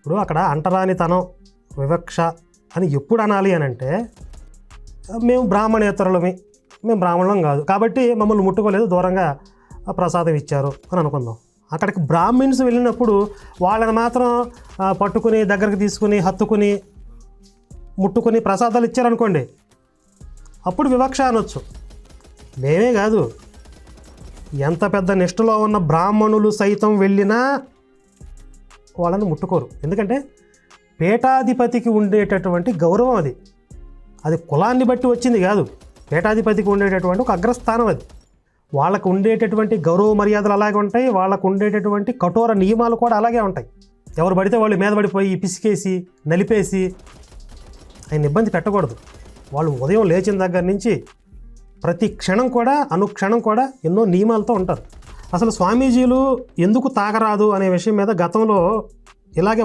ఇప్పుడు అక్కడ అంటరానితనం, వివక్ష అని ఎప్పుడు అనాలి అని అంటే, మేము బ్రాహ్మణేతరులమి, మేము బ్రాహ్మణులం కాదు కాబట్టి మమ్మల్ని ముట్టుకోలేదు, దూరంగా ప్రసాదం ఇచ్చారు అని అనుకుందాం. అక్కడికి బ్రాహ్మిన్స్ వెళ్ళినప్పుడు వాళ్ళని మాత్రం పట్టుకుని దగ్గరికి తీసుకుని హత్తుకుని ముట్టుకుని ప్రసాదాలు ఇచ్చారనుకోండి, అప్పుడు వివక్ష అనొచ్చు. మేమే కాదు, ఎంత పెద్ద నిష్ఠలో ఉన్న బ్రాహ్మణులు సైతం వెళ్ళినా వాళ్ళని ముట్టుకోరు. ఎందుకంటే పీఠాధిపతికి ఉండేటటువంటి గౌరవం అది. అది కులాన్ని బట్టి వచ్చింది కాదు, పీఠాధిపతికి ఉండేటటువంటి ఒక అగ్రస్థానం అది. వాళ్ళకు ఉండేటటువంటి గౌరవ మర్యాదలు అలాగే ఉంటాయి, వాళ్ళకు ఉండేటటువంటి కఠోర నియమాలు కూడా అలాగే ఉంటాయి. ఎవరు పడితే వాళ్ళు మీద పడిపోయి పిసికేసి నలిపేసి ఆయన ఇబ్బంది పెట్టకూడదు. వాళ్ళు ఉదయం లేచిన దగ్గర నుంచి ప్రతి క్షణం కూడా అనుక్షణం కూడా ఎన్నో నియమాలతో ఉంటారు. అసలు స్వామీజీలు ఎందుకు తాగరాదు అనే విషయం మీద గతంలో ఇలాగే ఒక